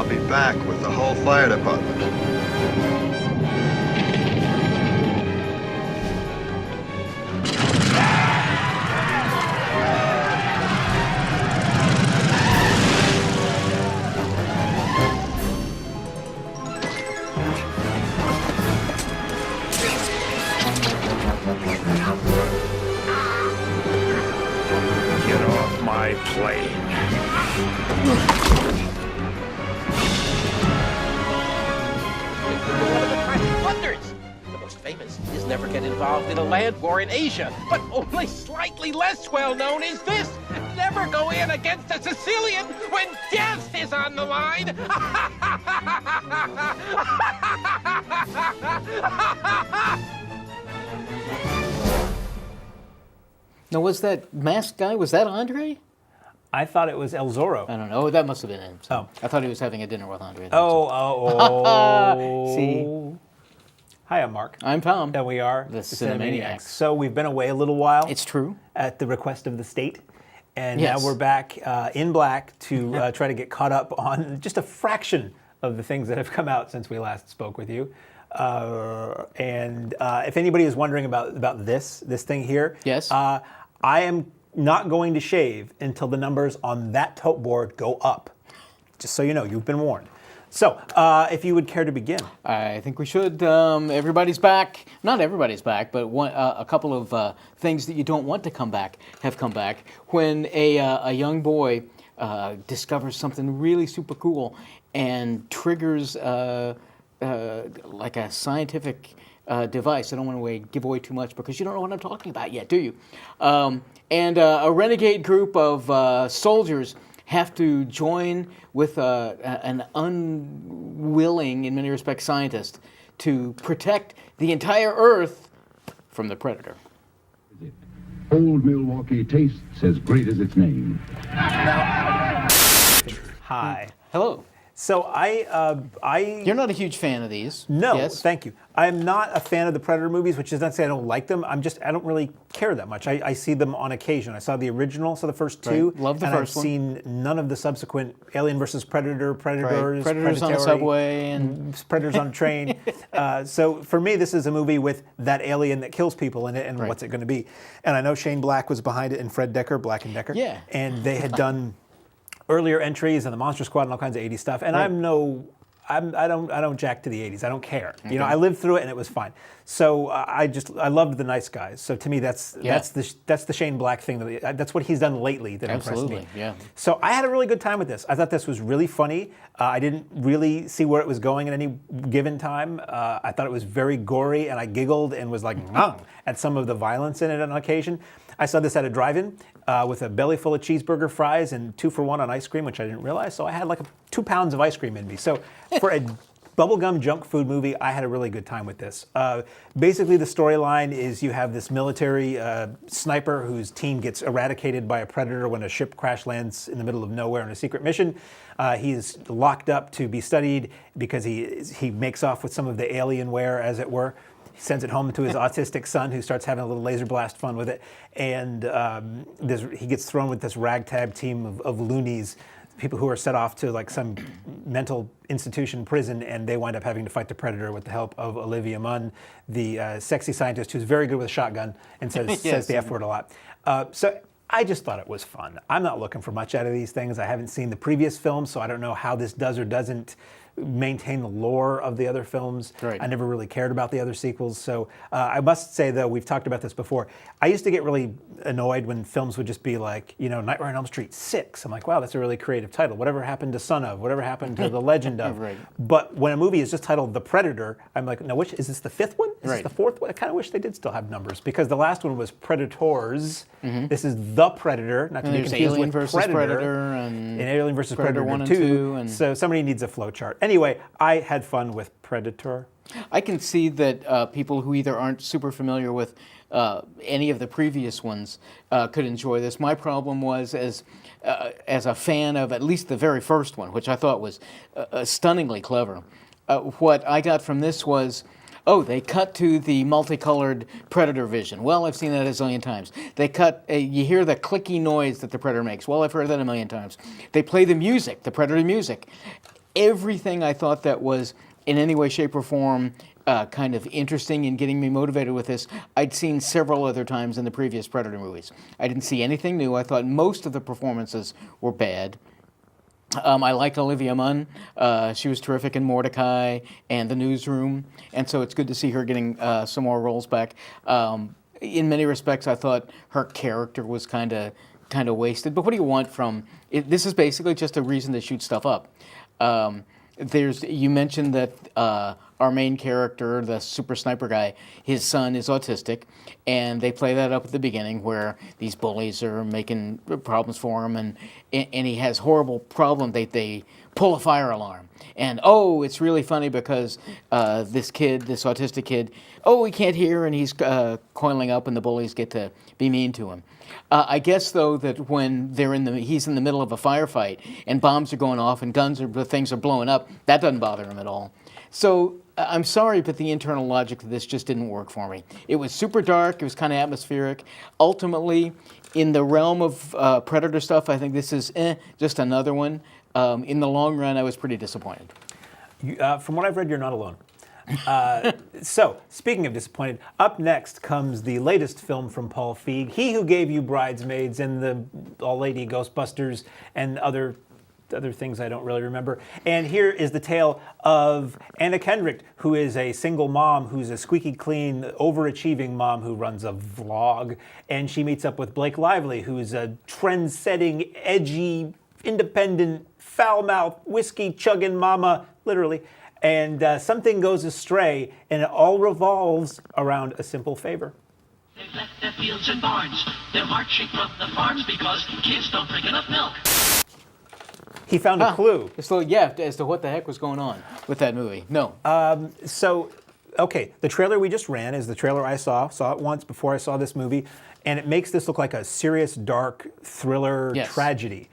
I'll be back with the whole fire department. Get off my plane. One of the classic wonders. The most famous is never get involved in a land war in Asia, but only slightly less well known is this. Never go in against a Sicilian when death is on the line. Now, was that masked guy, was that Andre? I thought it was El Zorro. I don't know. That must have been him. Oh. I thought he was having a dinner with Andre. Oh. See? Hi, I'm Mark. I'm Tom. And we are The Cinemaniacs. So we've been away a little while. It's true. At the request of the state. And Yes. now we're back in black to try to get caught up on just a fraction of the things that have come out since we last spoke with you. And if anybody is wondering about this thing here, Yes. I am not going to shave until the numbers on that tote board go up. Just so you know, you've been warned. So, if you would care to begin. I think we should. Everybody's back. Not everybody's back, but a couple of things that you don't want to come back have come back. When a young boy discovers something really super cool and triggers like a scientific device. I don't want to give away too much because you don't know what I'm talking about yet, do you? And a renegade group of soldiers have to join with an unwilling, in many respects, scientist to protect the entire Earth from the Predator. Old Milwaukee tastes as great as its name. Hi. Hello. So You're not a huge fan of these. No, Yes? thank you. I'm not a fan of the Predator movies, which is not to say I don't like them. I don't really care that much. I see them on occasion. I saw the original, so the first two. Right. Love the and first I've one. seen none of the subsequent Alien versus Predator, Predators, Predators on the Predatory, subway and Predators on a train. So for me, this is a movie with that alien that kills people in it, and Right. what's it going to be? And I know Shane Black was behind it, and Fred Decker, Black and Decker. Yeah. And they had done earlier entries and the Monster Squad and all kinds of 80s stuff. And Right. I don't jack to the 80s. I don't care. You know, I lived through it and it was fine. So I loved The Nice Guys. So to me, that's the Shane Black thing. That's what he's done lately that impressed me. Absolutely, yeah. So I had a really good time with this. I thought this was really funny. I didn't really see where it was going at any given time. I thought it was very gory, and I giggled and was like, at some of the violence in it on occasion. I saw this at a drive-in with a belly full of cheeseburger fries and 2-for-1 on ice cream, which I didn't realize. So I had like 2 pounds of ice cream in me. So for a bubblegum junk food movie, I had a really good time with this. Basically, the storyline is you have this military sniper whose team gets eradicated by a predator when a ship crash lands in the middle of nowhere on a secret mission. He's locked up to be studied because he makes off with some of the alienware, as it were. He sends it home to his autistic son, who starts having a little laser blast fun with it. And he gets thrown with this ragtag team of loonies, people who are set off to like some mental institution prison, and they wind up having to fight the Predator with the help of Olivia Munn, the sexy scientist who's very good with a shotgun and says the F word a lot. So I just thought it was fun. I'm not looking for much out of these things. I haven't seen the previous films, so I don't know how this does or doesn't maintain the lore of the other films. Right. I never really cared about the other sequels. So I must say, though, we've talked about this before. I used to get really annoyed when films would just be like, Nightmare on Elm Street 6. I'm like, wow, that's a really creative title. Whatever happened to Son of? Whatever happened to The Legend of? Right. But when a movie is just titled The Predator, I'm like, no, which is this the 5th one? Is Right. this the 4th one? I kind of wish they did still have numbers, because the last one was Predators. This is The Predator, not to And be there's confused Alien with versus Predator and Alien versus Predator Predator 1 and 2. 2 and- So somebody needs a flow chart. Anyway, I had fun with Predator. I can see that people who either aren't super familiar with any of the previous ones could enjoy this. My problem was, as a fan of at least the very first one, which I thought was stunningly clever, what I got from this was, they cut to the multicolored Predator vision. Well, I've seen that a zillion times. They cut, you hear the clicky noise that the Predator makes. Well, I've heard that a million times. They play the music, the Predator music. everything I thought that was in any way, shape, or form kind of interesting and getting me motivated with this, I'd seen several other times in the previous Predator movies. I didn't see anything new. I thought most of the performances were bad. I liked Olivia Munn. She was terrific in Mordecai and The Newsroom, and so it's good to see her getting some more roles back. In many respects, I thought her character was kind of wasted. But what do you want from it? This is basically just a reason to shoot stuff up. You mentioned that our main character, the super sniper guy, his son is autistic, and they play that up at the beginning where these bullies are making problems for him, and he has horrible problem. They pull a fire alarm, and it's really funny because this autistic kid, he can't hear, and he's coiling up, and the bullies get to be mean to him. I guess though that when he's in the middle of a firefight and bombs are going off and things are blowing up, that doesn't bother him at all. So I'm sorry, but the internal logic of this just didn't work for me. It was super dark. It was kind of atmospheric. Ultimately, in the realm of Predator stuff, I think this is just another one. In the long run, I was pretty disappointed. From what I've read, you're not alone. So, speaking of disappointed, up next comes the latest film from Paul Feig, he who gave you Bridesmaids and the All-Lady Ghostbusters and other things I don't really remember. And here is the tale of Anna Kendrick, who is a single mom, who's a squeaky clean, overachieving mom who runs a vlog. And she meets up with Blake Lively, who's a trend-setting, edgy, independent, foul-mouthed, whiskey-chugging mama, literally. And something goes astray, and it all revolves around a simple favor. They've left their fields and barns. They're marching from the farms because kids don't drink enough milk. He found a clue. So as to what the heck was going on with that movie. No. Okay, the trailer we just ran is the trailer I saw it once before I saw this movie, and it makes this look like a serious, dark thriller tragedy.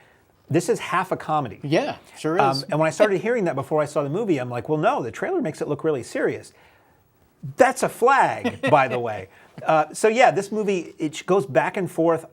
This is half a comedy. Yeah, sure is. And when I started hearing that before I saw the movie, I'm like, well, no, the trailer makes it look really serious. That's a flag, by the way. This movie, it goes back and forth.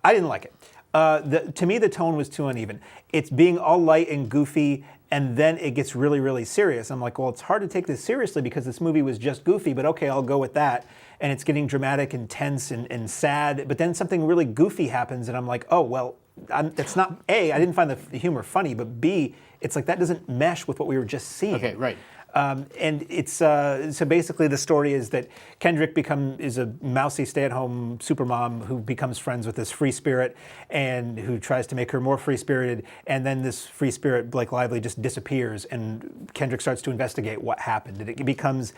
I didn't like it. To me, the tone was too uneven. It's being all light and goofy, and then it gets really, really serious. I'm like, well, it's hard to take this seriously because this movie was just goofy, but okay, I'll go with that. And it's getting dramatic and tense and sad, but then something really goofy happens, and I'm like, oh, well, it's not, A, I didn't find the humor funny, but B, it's like that doesn't mesh with what we were just seeing. Okay, right. And it's so basically the story is that Kendrick is a mousy stay-at-home supermom who becomes friends with this free spirit and who tries to make her more free-spirited. And then this free spirit, Blake Lively, just disappears, and Kendrick starts to investigate what happened. And it becomes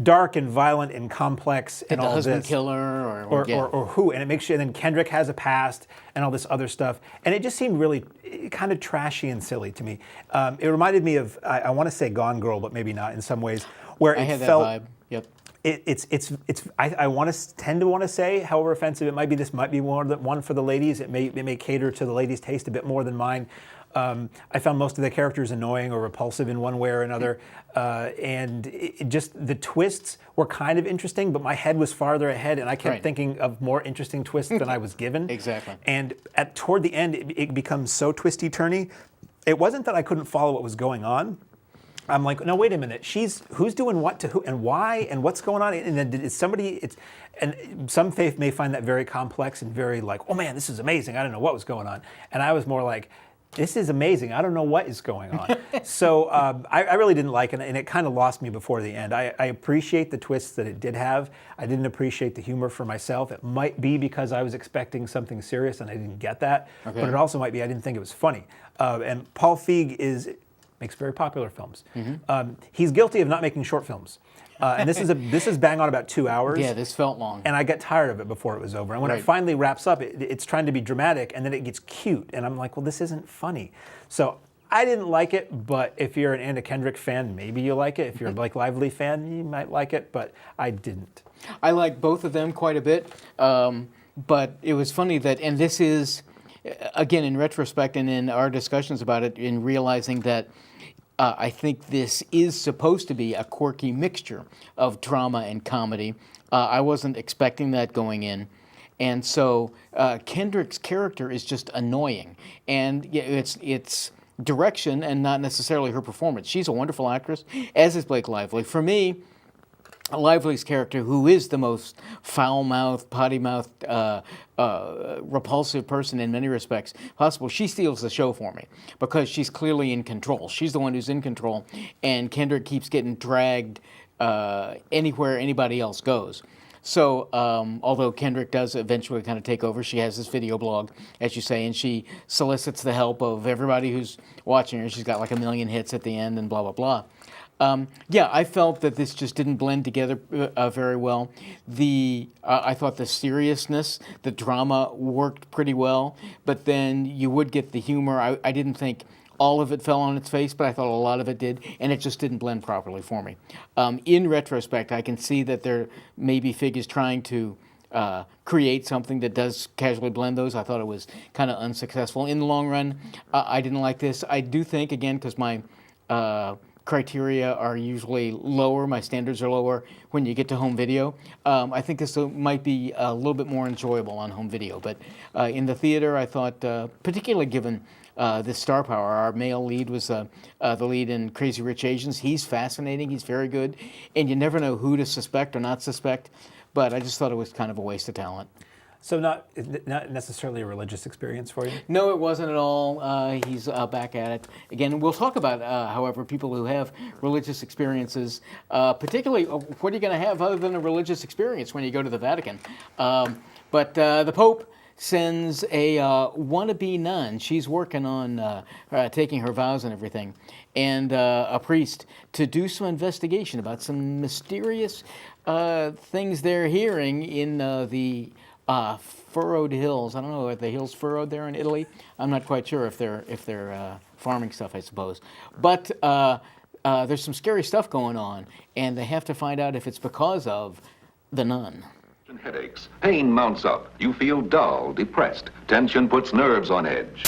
dark and violent and complex and all this. Did the husband kill her or who? And it makes you. And then Kendrick has a past and all this other stuff. And it just seemed really kind of trashy and silly to me. It reminded me of I want to say Gone Girl, but maybe not in some ways. Where I it had felt. that vibe. Yep. I want to tend to want to say, however offensive it might be, this might be one for the ladies. It may cater to the ladies' taste a bit more than mine. I found most of the characters annoying or repulsive in one way or another, and the twists were kind of interesting, but my head was farther ahead, and I kept thinking of more interesting twists than I was given. Exactly. And toward the end, it becomes so twisty-turny. It wasn't that I couldn't follow what was going on. I'm like, no, wait a minute. Who's doing what to who and why and what's going on? And then and some may find that very complex and very like, oh man, this is amazing. I don't know what was going on. And I was more like, this is amazing. I don't know what is going on. So I really didn't like it, and it kind of lost me before the end. I appreciate the twists that it did have. I didn't appreciate the humor for myself. It might be because I was expecting something serious and I didn't get that. Okay. But it also might be I didn't think it was funny. And Paul Feig makes very popular films. Mm-hmm. He's guilty of not making short films. And this is bang on about 2 hours. Yeah, this felt long. And I got tired of it before it was over. And when it finally wraps up, it's trying to be dramatic, and then it gets cute. And I'm like, well, this isn't funny. So I didn't like it, but if you're an Anna Kendrick fan, maybe you like it. If you're a Blake Lively fan, you might like it, but I didn't. I like both of them quite a bit. But it was funny that, and this is, again, in retrospect and in our discussions about it, in realizing that I think this is supposed to be a quirky mixture of drama and comedy. I wasn't expecting that going in. And so Kendrick's character is just annoying. And it's direction and not necessarily her performance. She's a wonderful actress, as is Blake Lively. For me, Lively's character, who is the most foul-mouthed, potty-mouthed, repulsive person in many respects possible, she steals the show for me because she's clearly in control. She's the one who's in control, and Kendrick keeps getting dragged anywhere anybody else goes. So, although Kendrick does eventually kind of take over, she has this video blog, as you say, and she solicits the help of everybody who's watching her. She's got like 1 million hits at the end and blah, blah, blah. Yeah, I felt that this just didn't blend together very well. I thought the seriousness, the drama worked pretty well, but then you would get the humor. I didn't think all of it fell on its face, but I thought a lot of it did, and it just didn't blend properly for me. In retrospect, I can see that there maybe Fig is trying to create something that does casually blend those. I thought it was kind of unsuccessful. In the long run, I didn't like this. I do think, again, because my criteria are usually lower, my standards are lower when you get to home video. I think this might be a little bit more enjoyable on home video. But in the theater, I thought, particularly given this star power, our male lead was the lead in Crazy Rich Asians. He's fascinating. He's very good. And you never know who to suspect or not suspect. But I just thought it was kind of a waste of talent. So not necessarily a religious experience for you? No, it wasn't at all. He's back at it. Again, we'll talk about, however, people who have religious experiences, particularly what are you going to have other than a religious experience when you go to the Vatican? But the Pope sends a wannabe nun. She's working on taking her vows and everything, and a priest to do some investigation about some mysterious things they're hearing in the furrowed hills. I don't know, are the hills furrowed there in Italy? I'm not quite sure if they're farming stuff, I suppose. But there's some scary stuff going on, and they have to find out if it's because of the nun. Headaches. Pain mounts up. You feel dull, depressed. Tension puts nerves on edge.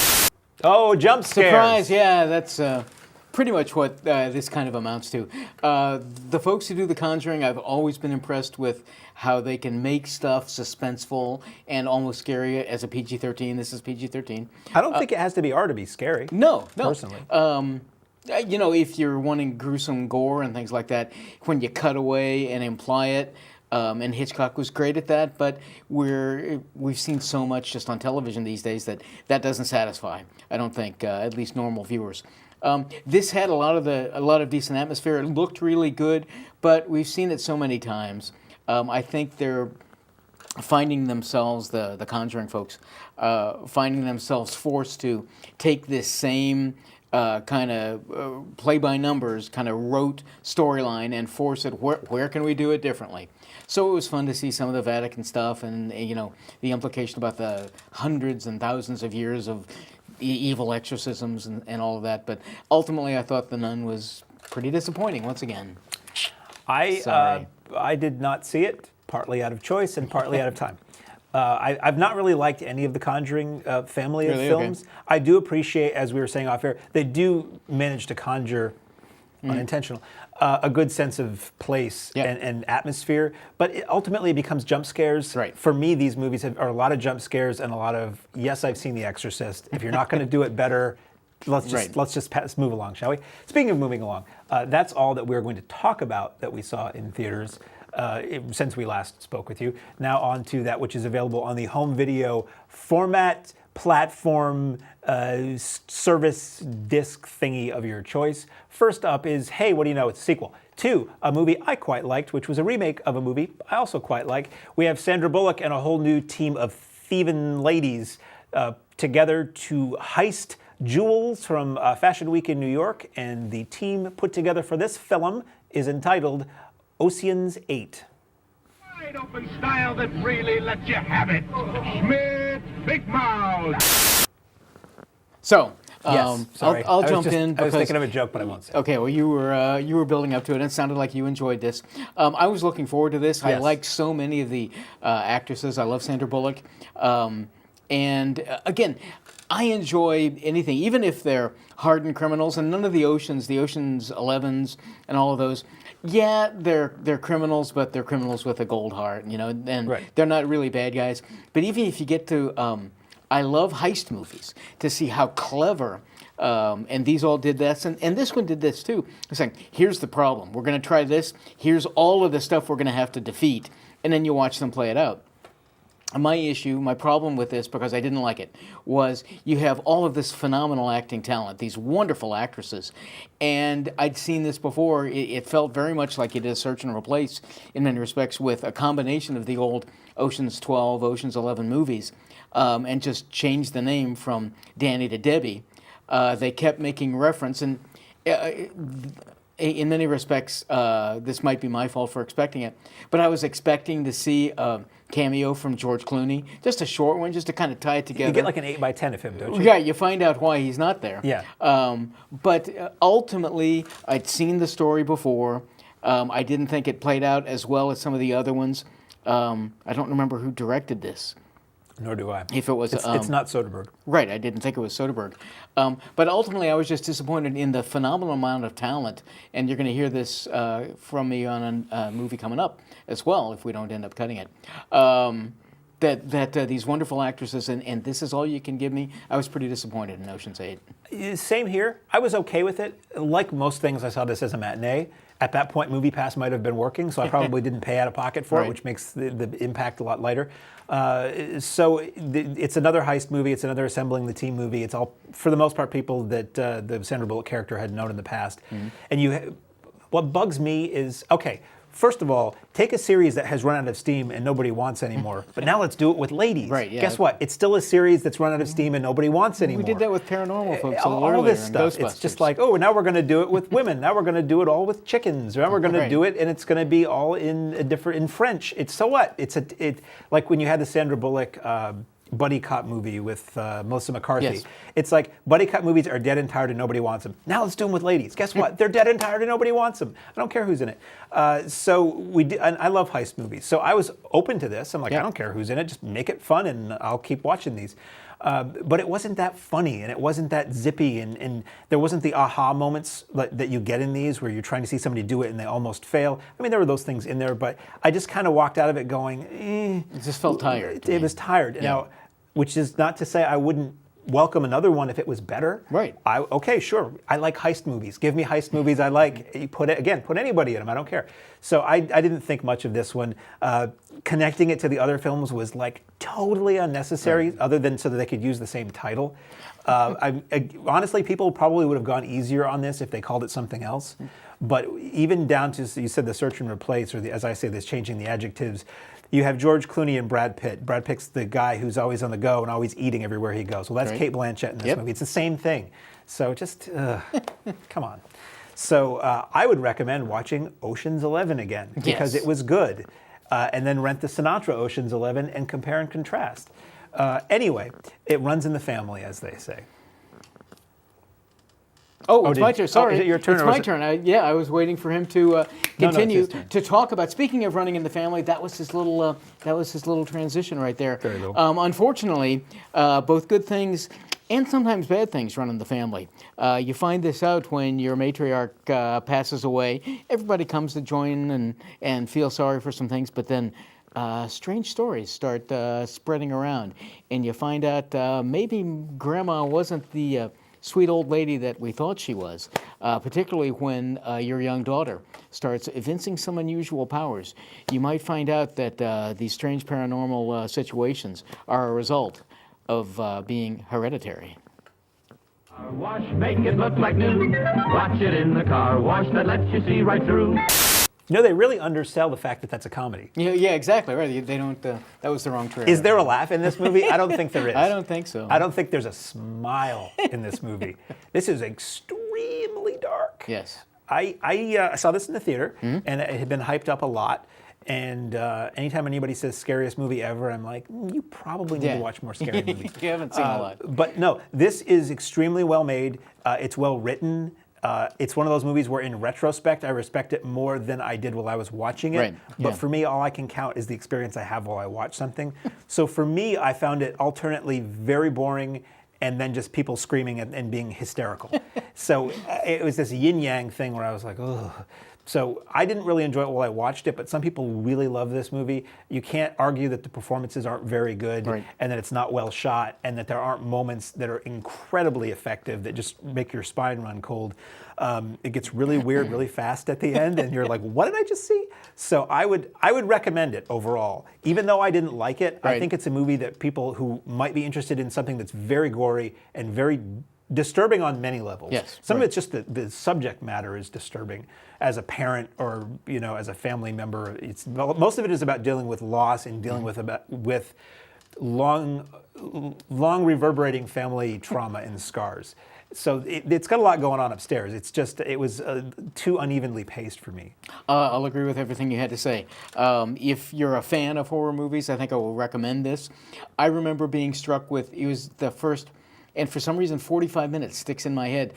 Oh, jump scares. Surprise, yeah, that's pretty much what this kind of amounts to. The folks who do The Conjuring, I've always been impressed with how they can make stuff suspenseful and almost scary as a PG-13. This is PG-13. I don't think it has to be R to be scary. No. Personally. You know, if you're wanting gruesome gore and things like that, when you cut away and imply it, and Hitchcock was great at that, but we've seen so much just on television these days that doesn't satisfy, I don't think, at least normal viewers. This had a lot of decent atmosphere. It looked really good, but we've seen it so many times. I think they're finding themselves, the Conjuring folks, finding themselves forced to take this same kind of play-by-numbers, kind of rote storyline and force it, where can we do it differently? So it was fun to see some of the Vatican stuff and, you know, the implication about the hundreds and thousands of years of evil exorcisms and all of that. But ultimately, I thought The Nun was pretty disappointing once again. I did not see it, partly out of choice and partly out of time. I've not really liked any of the Conjuring family of films. Okay. I do appreciate, as we were saying off air, they do manage to conjure, unintentional, a good sense of place and atmosphere, but it ultimately becomes jump scares. Right. For me, these movies are a lot of jump scares and a lot of, yes, I've seen The Exorcist. If you're not going to do it better, let's just move along, shall we? Speaking of moving along, that's all that we're going to talk about that we saw in theaters since we last spoke with you. Now on to that which is available on the home video format, platform, service disc thingy of your choice. First up is, hey, what do you know? It's a sequel to a movie I quite liked, which was a remake of a movie I also quite like. We have Sandra Bullock and a whole new team of thieving ladies together to heist jewels from Fashion Week in New York, and the team put together for this film is entitled Ocean's 8. Wide open style that really lets you have it. Schmidt, Big Mouth. So, yes, sorry. I'll jump in. I was thinking of a joke, but I won't say. Okay, well, you were building up to it, and it sounded like you enjoyed this. I was looking forward to this. Yes. I like so many of the actresses. I love Sandra Bullock. And again, I enjoy anything, even if they're hardened criminals, and none of the Ocean's 11s and all of those. Yeah, they're criminals, but they're criminals with a gold heart, you know, and they're not really bad guys. But even if you get to, I love heist movies, to see how clever And these all did this, and this one did this too. It's like, here's the problem. We're going to try this. Here's all of the stuff we're going to have to defeat. And then you watch them play it out. My problem with this, because I didn't like it, was you have all of this phenomenal acting talent, these wonderful actresses. And I'd seen this before. It felt very much like you did a search and replace in many respects with a combination of the old Ocean's 12, Ocean's 11 movies, and just changed the name from Danny to Debbie. They kept making reference, and in many respects, this might be my fault for expecting it, but I was expecting to see a cameo from George Clooney, just a short one, just to kind of tie it together. You get like an 8x10 of him, don't you? Yeah, you find out why he's not there. Yeah. But ultimately, I'd seen the story before. I didn't think it played out as well as some of the other ones. I don't remember who directed this. Nor do I. If it was, it's not Soderbergh. Right, I didn't think it was Soderbergh. But ultimately, I was just disappointed in the phenomenal amount of talent, and you're going to hear this from me on a movie coming up as well, if we don't end up cutting it. These wonderful actresses, and this is all you can give me. I was pretty disappointed in Ocean's 8. Same here. I was okay with it. Like most things, I saw this as a matinee. At that point, MoviePass might have been working, so I probably didn't pay out of pocket for it, which makes the impact a lot lighter. It's another heist movie. It's another assembling the team movie. It's all, for the most part, people that the Sandra Bullock character had known in the past. Mm-hmm. And what bugs me is, okay, first of all, take a series that has run out of steam and nobody wants anymore, but now let's do it with ladies. Right, yeah. Guess what? It's still a series that's run out of steam and nobody wants anymore. We did that with Paranormal folks all this stuff. It's just like, oh, now we're going to do it with women. Now we're going to do it all with chickens. Now we're going to do it, and it's going to be all in French. It's so what? It's like when you had the Sandra Bullock buddy cop movie with Melissa McCarthy. Yes. It's like buddy cop movies are dead and tired and nobody wants them. Now let's do them with ladies. Guess what? They're dead and tired and nobody wants them. I don't care who's in it. And I love heist movies. So I was open to this. I'm like, I don't care who's in it. Just make it fun and I'll keep watching these. But it wasn't that funny and it wasn't that zippy and there wasn't the aha moments that you get in these where you're trying to see somebody do it and they almost fail. I mean, there were those things in there, but I just kind of walked out of it going, It just felt tired. It was tired. Yeah. Now, which is not to say I wouldn't welcome another one if it was better. Right. Okay, sure. I like heist movies. Give me heist movies I like. You put anybody in them. I don't care. So I didn't think much of this one. Connecting it to the other films was like totally unnecessary, other than so that they could use the same title. Honestly, people probably would have gone easier on this if they called it something else. But even down to, you said the search and replace, or as I say this, changing the adjectives. You have George Clooney and Brad Pitt. Brad Pitt's the guy who's always on the go and always eating everywhere he goes. Well, that's Cate Blanchett in this movie. It's the same thing. So just, come on. So I would recommend watching Ocean's 11 again because it was good. And then rent the Sinatra Ocean's 11 and compare and contrast. Anyway, it runs in the family, as they say. Oh, it's my turn. Sorry. Is it your turn? It's my turn. I was waiting for him to continue to talk about. Speaking of running in the family, that was his little transition right there. Very little. Unfortunately, both good things and sometimes bad things run in the family. You find this out when your matriarch passes away. Everybody comes to join and feel sorry for some things, but then strange stories start spreading around, and you find out maybe Grandma wasn't the sweet old lady that we thought she was, particularly when your young daughter starts evincing some unusual powers. You might find out that these strange paranormal situations are a result of being hereditary. Wash, make it look like new. Watch it in the car wash that lets you see right through. You know, they really undersell the fact that that's a comedy. Yeah, exactly. Right. They don't. That was the wrong trailer. Is there a laugh in this movie? I don't think there is. I don't think so. I don't think there's a smile in this movie. This is extremely dark. Yes. I saw this in the theater, and it had been hyped up a lot. And anytime anybody says scariest movie ever, I'm like, you probably need to watch more scary movies. You haven't seen a lot. But no, this is extremely well made. It's well written. It's one of those movies where in retrospect, I respect it more than I did while I was watching it. Right. But for me, all I can count is the experience I have while I watch something. So for me, I found it alternately very boring and then just people screaming and being hysterical. So it was this yin-yang thing where I was like, ugh. So I didn't really enjoy it while I watched it, but some people really love this movie. You can't argue that the performances aren't very good and that it's not well shot and that there aren't moments that are incredibly effective that just make your spine run cold. It gets really weird really fast at the end, and you're like, what did I just see? So I would recommend it overall. Even though I didn't like it, I think it's a movie that people who might be interested in something that's very gory and very disturbing on many levels. Yes, Some of it's just the subject matter is disturbing. As a parent or as a family member, most of it is about dealing with loss and dealing with long reverberating family trauma and scars. So it's got a lot going on upstairs. It was too unevenly paced for me. I'll agree with everything you had to say. If you're a fan of horror movies, I think I will recommend this. I remember being struck with, it was the first, and for some reason 45 minutes sticks in my head,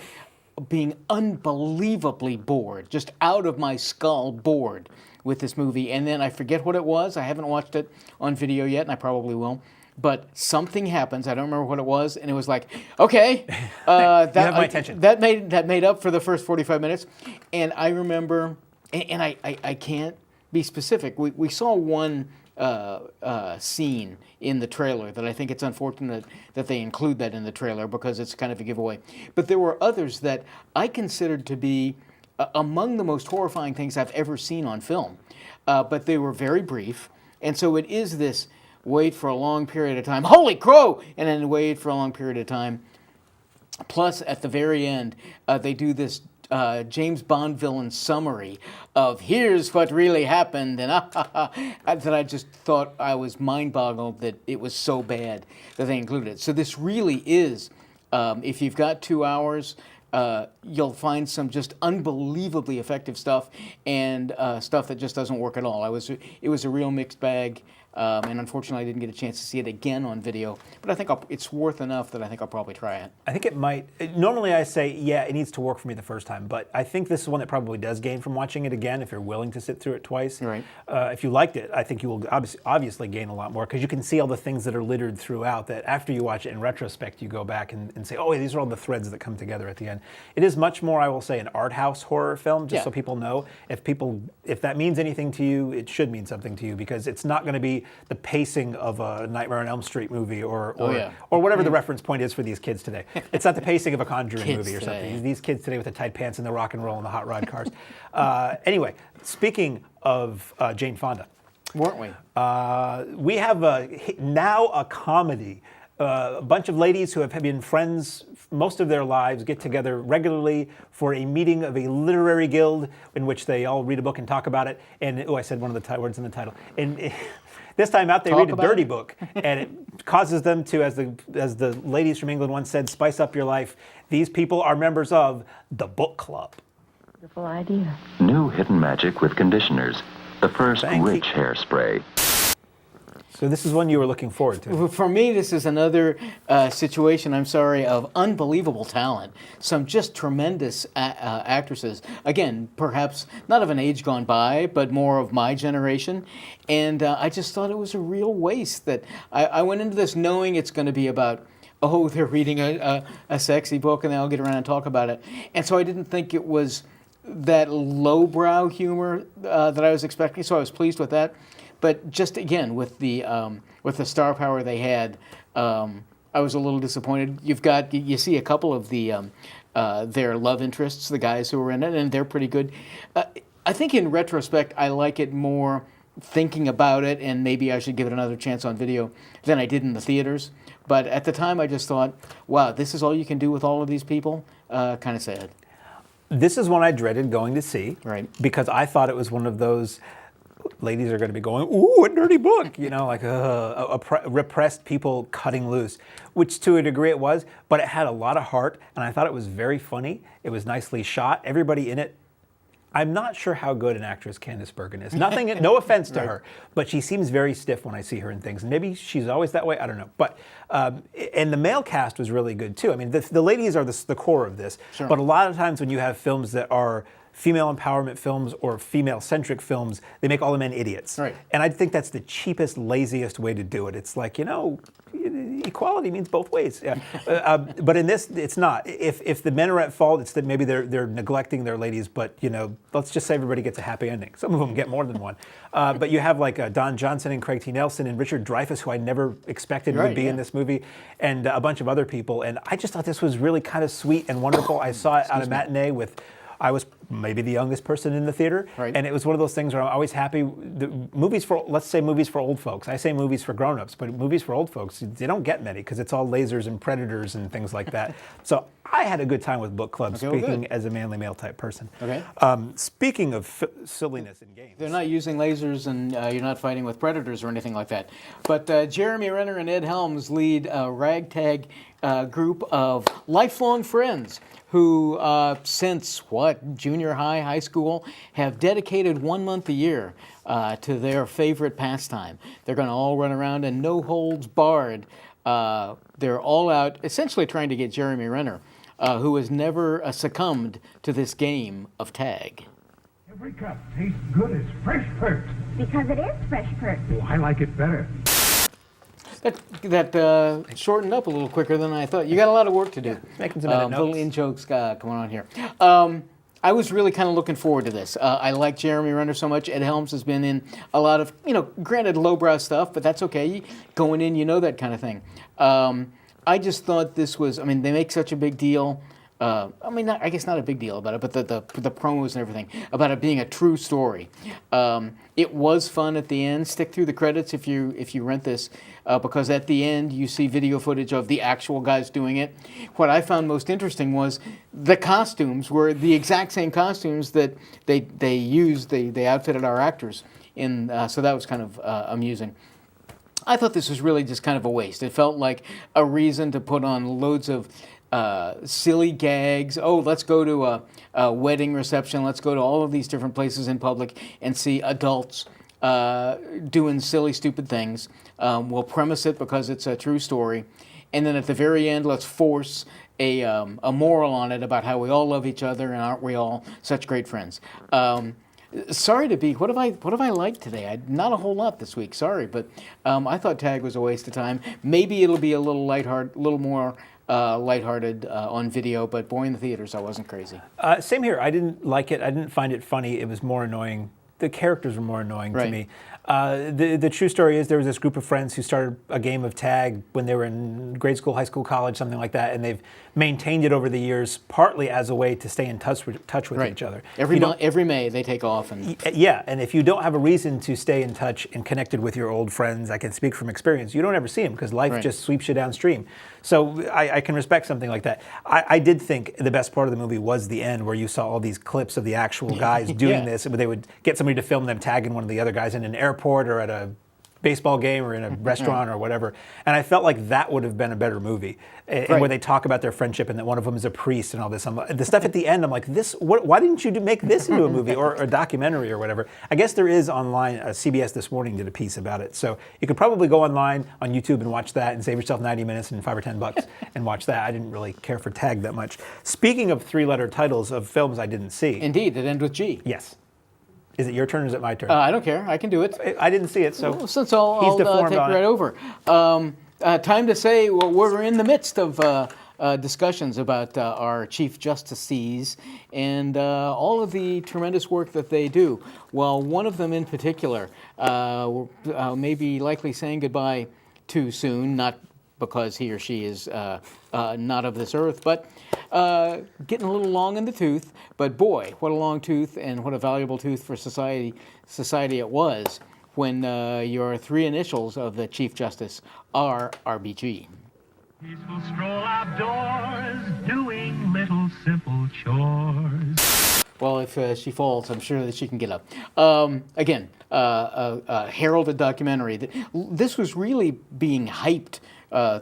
being unbelievably bored, just out of my skull bored with this movie. And then I forget what it was. I haven't watched it on video yet, and I probably will. But something happens. I don't remember what it was, and it was like, okay, that you have my attention. That made up for the first 45 minutes. And I remember, and I can't be specific. We saw one scene in the trailer that I think it's unfortunate that they include that in the trailer because it's kind of a giveaway. But there were others that I considered to be among the most horrifying things I've ever seen on film. But they were very brief, and so it is this wait for a long period of time, holy crow, and then wait for a long period of time. Plus, at the very end, they do this James Bond villain summary of here's what really happened, and that I just thought I was mind-boggled that it was so bad that they included it. So this really is, if you've got 2 hours, you'll find some just unbelievably effective stuff and stuff that just doesn't work at all. It was a real mixed bag. And unfortunately, I didn't get a chance to see it again on video. But I think it's worth enough that I think I'll probably try it. I think it might. Normally I say, yeah, it needs to work for me the first time. But I think this is one that probably does gain from watching it again if you're willing to sit through it twice. Right. If you liked it, I think you will obviously gain a lot more because you can see all the things that are littered throughout that after you watch it in retrospect, you go back and say, oh, these are all the threads that come together at the end. It is much more, I will say, an art house horror film, just so people know. If that means anything to you, it should mean something to you because it's not going to be the pacing of a Nightmare on Elm Street movie or whatever the reference point is for these kids today. It's not the pacing of a Conjuring movie or something. These kids today with the tight pants and the rock and roll and the hot rod cars. Anyway, speaking of Jane Fonda. Weren't we? We have now a comedy. A bunch of ladies who have been friends most of their lives get together regularly for a meeting of a literary guild in which they all read a book and talk about it. And I said one of the words in the title. And this time out, they read a dirty book, and it causes them to, as the ladies from England once said, spice up your life. These people are members of the book club. Beautiful idea. New hidden magic with conditioners. The first witch hairspray. So this is one you were looking forward to. For me, this is another situation, of unbelievable talent. Some just tremendous actresses. Again, perhaps not of an age gone by, but more of my generation. And I just thought it was a real waste that I went into this knowing it's going to be about, oh, they're reading a sexy book and they'll get around and talk about it. And so I didn't think it was that lowbrow humor that I was expecting, so I was pleased with that. But just again, with the star power they had, I was a little disappointed. You see a couple of their love interests, the guys who were in it, and they're pretty good. I think in retrospect, I like it more thinking about it, and maybe I should give it another chance on video than I did in the theaters. But at the time, I just thought, wow, this is all you can do with all of these people? Kind of sad. This is one I dreaded going to see. Right. Because I thought it was one of those ladies are going to be going, ooh, a dirty book, like repressed people cutting loose, which to a degree it was, but it had a lot of heart, and I thought it was very funny. It was nicely shot. Everybody in it, I'm not sure how good an actress Candice Bergen is. No offense to her, but she seems very stiff when I see her in things. And maybe she's always that way, I don't know. But, and the male cast was really good too. I mean, the ladies are the core of this, but a lot of times when you have films that are female empowerment films or female-centric films, they make all the men idiots. Right. And I think that's the cheapest, laziest way to do it. It's like, equality means both ways. Yeah. But in this, it's not. If the men are at fault, it's that maybe they're neglecting their ladies. But let's just say everybody gets a happy ending. Some of them get more than one. But you have like Don Johnson and Craig T. Nelson and Richard Dreyfuss, who I never expected would be in this movie, and a bunch of other people. And I just thought this was really kind of sweet and wonderful. I saw it on a matinee with. I was maybe the youngest person in the theater, and it was one of those things where I'm always happy. Let's say movies for old folks. I say movies for grown-ups, but movies for old folks, they don't get many because it's all lasers and predators and things like that. So I had a good time with book club, speaking as a manly male type person. Okay. Speaking of silliness in games. They're not using lasers and you're not fighting with predators or anything like that. But Jeremy Renner and Ed Helms lead a ragtag group of lifelong friends who, since junior high school, have dedicated 1 month a year to their favorite pastime. They're going to all run around and no holds barred. They're all out essentially trying to get Jeremy Renner, who has never succumbed to this game of tag. Every cup tastes good as fresh perked. Because it is fresh perked. Oh, I like it better. That shortened up a little quicker than I thought. You got a lot of work to do. Making some notes. Little in-jokes coming on here. I was really kind of looking forward to this. I like Jeremy Renner so much. Ed Helms has been in a lot of, granted lowbrow stuff, but that's okay. Going in, that kind of thing. I just thought this was, they make such a big deal. I guess not a big deal about it, but the promos and everything, about it being a true story. It was fun at the end. Stick through the credits if you rent this, because at the end you see video footage of the actual guys doing it. What I found most interesting was the costumes were the exact same costumes that they used. They outfitted our actors in, so that was kind of amusing. I thought this was really just kind of a waste. It felt like a reason to put on loads of silly gags. Oh, let's go to a wedding reception. Let's go to all of these different places in public and see adults doing silly, stupid things. We'll premise it because it's a true story. And then at the very end, let's force a moral on it about how we all love each other and aren't we all such great friends. Sorry to be. What have I liked today? Not a whole lot this week. Sorry, but I thought Tag was a waste of time. Maybe it'll be a little more lighthearted on video, but boy, in the theaters, I wasn't crazy. Same here. I didn't like it. I didn't find it funny. It was more annoying. The characters were more annoying to me. The true story is there was this group of friends who started a game of tag when they were in grade school, high school, college, something like that, and they've maintained it over the years, partly as a way to stay in touch with each other. Every May they take off. And if you don't have a reason to stay in touch and connected with your old friends, I can speak from experience, you don't ever see them because life just sweeps you downstream. So I can respect something like that. I did think the best part of the movie was the end where you saw all these clips of the actual guys doing this, and they would get somebody to film them tagging one of the other guys in an airport or at a baseball game or in a restaurant or whatever. And I felt like that would have been a better movie. And where they talk about their friendship and that one of them is a priest and all this. The stuff at the end, I'm like, why didn't you make this into a movie or a documentary or whatever? I guess there is online, CBS This Morning did a piece about it. So you could probably go online on YouTube and watch that and save yourself 90 minutes and $5 or $10 and watch that. I didn't really care for Tag that much. Speaking of three-letter titles of films I didn't see. Indeed, it ends with G. Yes. Is it your turn or is it my turn? I don't care. I can do it. I didn't see it, so well, since I'll take right over. Time to say we're in the midst of discussions about our Chief Justices and all of the tremendous work that they do. Well, one of them in particular may be likely saying goodbye too soon, not because he or she is not of this earth, but getting a little long in the tooth. But boy, what a long tooth and what a valuable tooth for society it was when your three initials of the Chief Justice are RBG. Peaceful stroll outdoors, doing little simple chores. Well, if she falls, I'm sure that she can get up. Again, a heralded documentary. This was really being hyped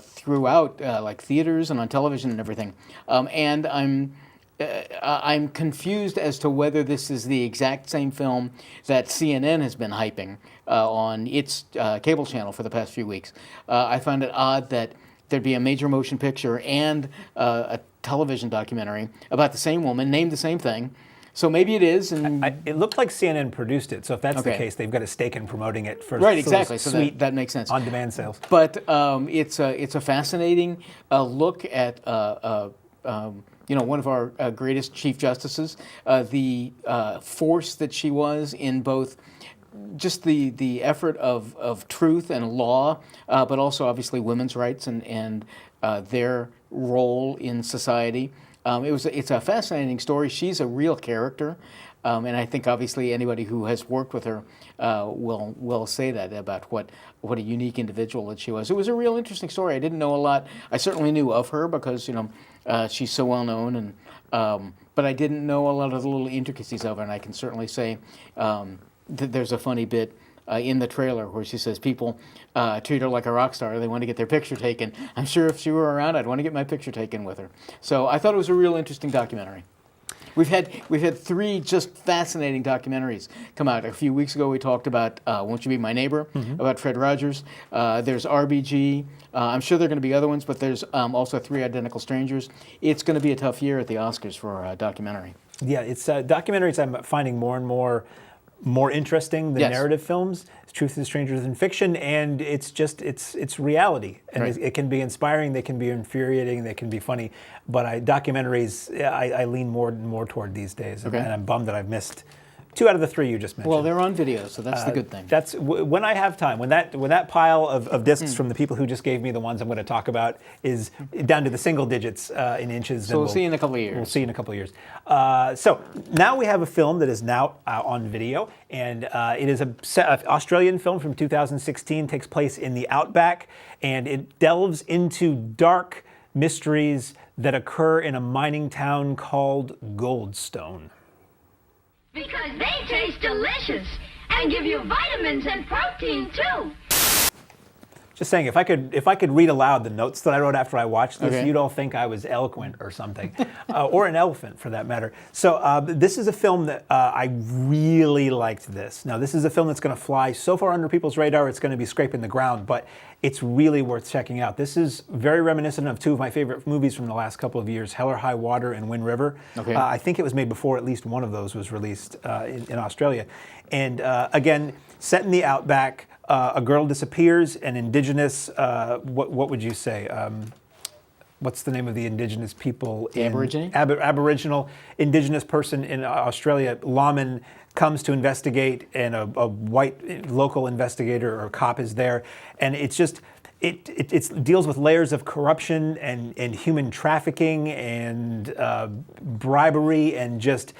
throughout, like theaters and on television and everything. And I'm confused as to whether this is the exact same film that CNN has been hyping on its cable channel for the past few weeks. I found it odd that there'd be a major motion picture and a television documentary about the same woman, named the same thing, So maybe it is, and it looked like CNN produced it. So if that's the Okay. case, they've got a stake in promoting it for right, exactly. So sweet that makes sense. on-demand sales. But it's a fascinating look at one of our greatest chief justices, the force that she was in both just the effort of truth and law, but also obviously women's rights and their role in society. It's a fascinating story. She's a real character, and I think obviously anybody who has worked with her will say that about what a unique individual that she was. It was a real interesting story. I didn't know a lot. I certainly knew of her because she's so well known, and but I didn't know a lot of the little intricacies of her. And I can certainly say that there's a funny bit in the trailer where she says people treat her like a rock star. They want to get their picture taken. I'm sure if she were around, I'd want to get my picture taken with her. So I thought it was a real interesting documentary. We've had 3 just fascinating documentaries come out. A few weeks ago, we talked about Won't You Be My Neighbor, about Fred Rogers. There's RBG. I'm sure there are going to be other ones, but there's also 3 Identical Strangers. It's going to be a tough year at the Oscars for a documentary. Yeah, it's documentaries I'm finding more and more interesting than Yes. narrative films. Truth is stranger than fiction, and it's reality, and Right. it can be inspiring, they can be infuriating, they can be funny. But documentaries, I lean more toward these days, Okay. and I'm bummed that I've missed 2 out of the 3 you just mentioned. Well, they're on video, so that's the good thing. That's when I have time. When that pile of discs from the people who just gave me the ones I'm going to talk about is down to the single digits in inches. So we'll see you in a couple of years. We'll see you in a couple of years. So now we have a film that is now on video, and it is an Australian film from 2016. Takes place in the outback, and it delves into dark mysteries that occur in a mining town called Goldstone. Because they taste delicious and give you vitamins and protein too. Just saying, if I could read aloud the notes that I wrote after I watched this, Okay. you'd all think I was eloquent or something, or an elephant for that matter. So this is a film that I really liked this. Now, this is a film that's going to fly so far under people's radar, it's going to be scraping the ground, but it's really worth checking out. This is very reminiscent of 2 of my favorite movies from the last couple of years, Hell or High Water and Wind River. Okay. I think it was made before at least one of those was released in Australia. And again, set in the outback, a girl disappears, an indigenous, what would you say? What's the name of the indigenous people? Aborigine? Aboriginal indigenous person in Australia, lawman, comes to investigate, and a white local investigator or cop is there. And it's just, it deals with layers of corruption and human trafficking and bribery and just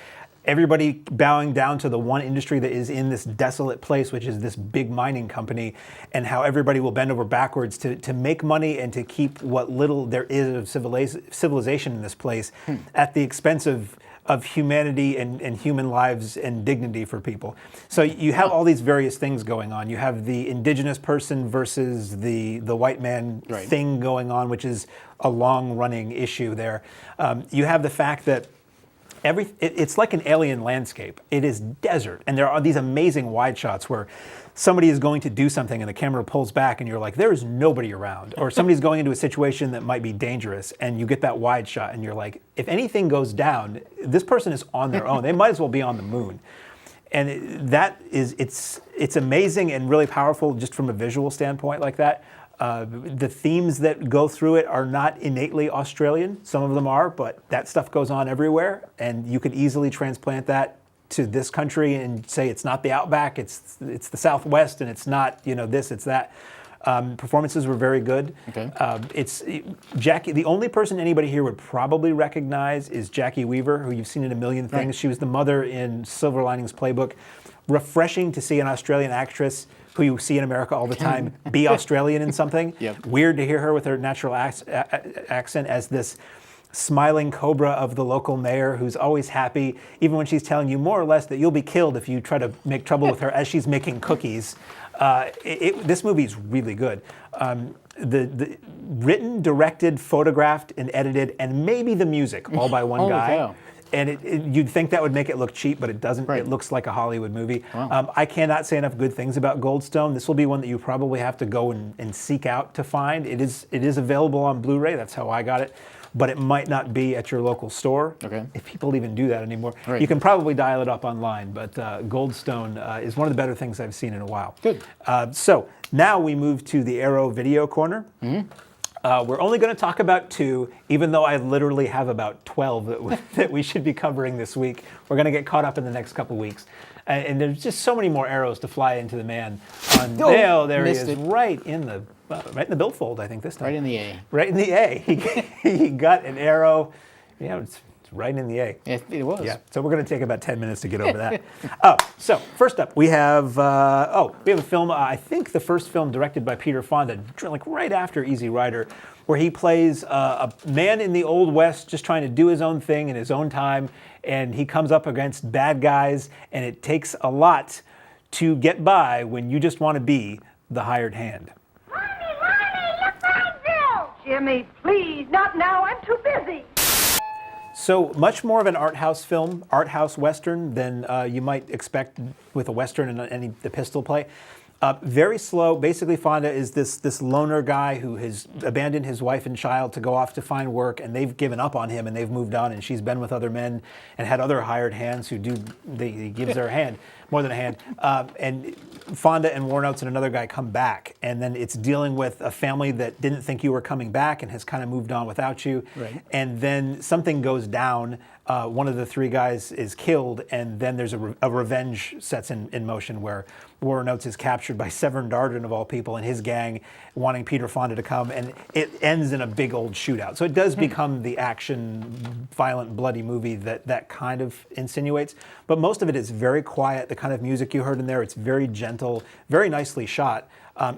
everybody bowing down to the one industry that is in this desolate place, which is this big mining company, and how everybody will bend over backwards to make money and to keep what little there is of civilization in this place at the expense of humanity and human lives and dignity for people. So you have all these various things going on. You have the indigenous person versus the white man thing going on, which is a long-running issue there. You have the fact that it's like an alien landscape. It is desert, and there are these amazing wide shots where somebody is going to do something and the camera pulls back and you're like, there is nobody around. Or somebody's going into a situation that might be dangerous and you get that wide shot and you're like, if anything goes down, this person is on their own. They might as well be on the moon. And it's amazing and really powerful just from a visual standpoint like that. The themes that go through it are not innately Australian. Some of them are, but that stuff goes on everywhere, and you could easily transplant that to this country and say it's not the outback, it's the Southwest, and it's not this, it's that. Performances were very good. Okay. It's Jackie. The only person anybody here would probably recognize is Jackie Weaver, who you've seen in a million things. Right. She was the mother in Silver Linings Playbook. Refreshing to see an Australian actress who you see in America all the time be Australian in something. Yep. Weird to hear her with her natural accent as this smiling cobra of the local mayor who's always happy, even when she's telling you more or less that you'll be killed if you try to make trouble with her as she's making cookies. This movie's really good. The written, directed, photographed, and edited, and maybe the music, all by one guy. Cow. And you'd think that would make it look cheap, but it doesn't. Right. It looks like a Hollywood movie. Wow. I cannot say enough good things about Goldstone. This will be one that you probably have to go and seek out to find. It is available on Blu-ray. That's how I got it. but it might not be at your local store. Okay. If people even do that anymore. Right. You can probably dial it up online, but Goldstone is one of the better things I've seen in a while. Good. So now we move to the Arrow Video Corner. We're only going to talk about 2, even though I literally have about 12 that we should be covering this week. We're going to get caught up in the next couple weeks. And there's just so many more arrows to fly into the man. There he is, right in the billfold, I think, this time. Right in the A. Right in the A. He got an arrow. Yeah, it's right in the A. It was. Yeah, so we're going to take about 10 minutes to get over that. So first up, we have a film, I think the first film directed by Peter Fonda, like right after Easy Rider, where he plays a man in the Old West just trying to do his own thing in his own time, and he comes up against bad guys, and it takes a lot to get by when you just want to be the hired hand. Mommy, look, Bill! Jimmy, please, not now. I'm too busy. So much more of an art house film, art house Western than you might expect with a Western and the pistol play. Very slow. Basically, Fonda is this loner guy who has abandoned his wife and child to go off to find work, and they've given up on him and they've moved on, and she's been with other men and had other hired hands who he gives her a hand, more than a hand. And Fonda and Warren Oates and another guy come back, and then it's dealing with a family that didn't think you were coming back and has kind of moved on without you. Right. And then something goes down. One of the 3 guys is killed, and then there's a revenge sets in motion where Warren Oates is captured by Severn Darden, of all people, and his gang wanting Peter Fonda to come, and it ends in a big old shootout. So it does become the action, violent, bloody movie that kind of insinuates. But most of it is very quiet. The kind of music you heard in there, it's very gentle, very nicely shot.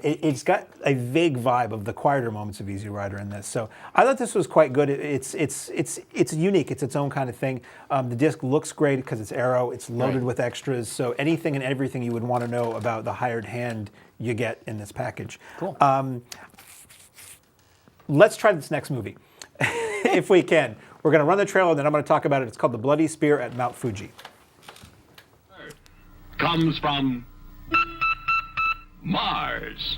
It's got a vague vibe of the quieter moments of Easy Rider in this. So I thought this was quite good. It's unique. It's its own kind of thing. The disc looks great because it's Arrow. It's loaded with extras. So anything and everything you would want to know about the hired hand you get in this package. Cool. Let's try this next movie, if we can. We're going to run the trailer, and then I'm going to talk about it. It's called The Bloody Spear at Mount Fuji. Comes from Mars.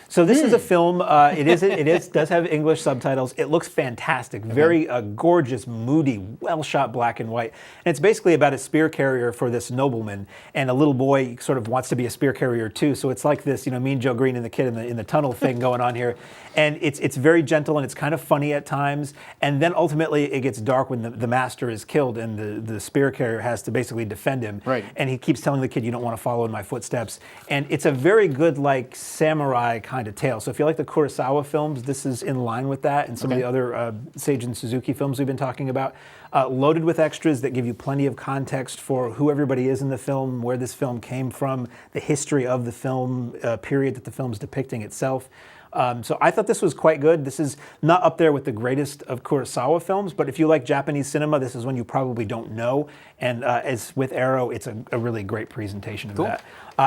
So this is a film. It does have English subtitles. It looks fantastic. Very gorgeous, moody, well-shot black and white. And it's basically about a spear carrier for this nobleman, and a little boy sort of wants to be a spear carrier too. So it's like this, Mean Joe Green and the kid in the tunnel thing going on here. And it's very gentle, and it's kind of funny at times. And then ultimately it gets dark when the master is killed, and the spear carrier has to basically defend him. Right. And he keeps telling the kid, "You don't want to follow in my footsteps." And it's a very good, like, samurai kind of tale. So if you like the Kurosawa films, this is in line with that, and some of the other Seijun Suzuki films we've been talking about. Loaded with extras that give you plenty of context for who everybody is in the film, where this film came from, the history of the film period that the film's depicting itself. So I thought this was quite good. This is not up there with the greatest of Kurosawa films, but if you like Japanese cinema, this is one you probably don't know. And as with Arrow, it's a really great presentation of that.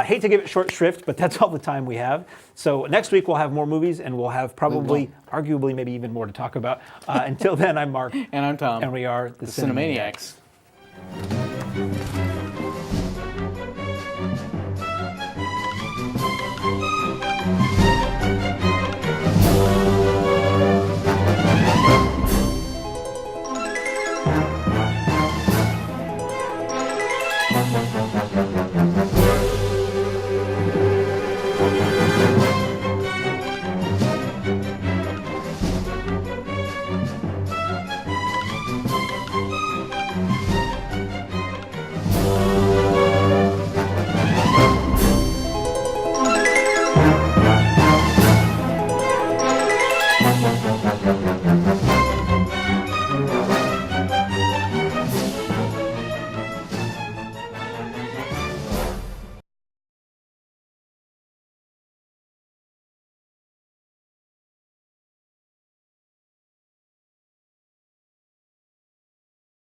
Hate to give it short shrift, but that's all the time we have. So next week we'll have more movies, and we'll have probably, arguably, maybe even more to talk about. Until then, I'm Mark. And I'm Tom. And we are the Cinemaniacs. Cinemaniacs.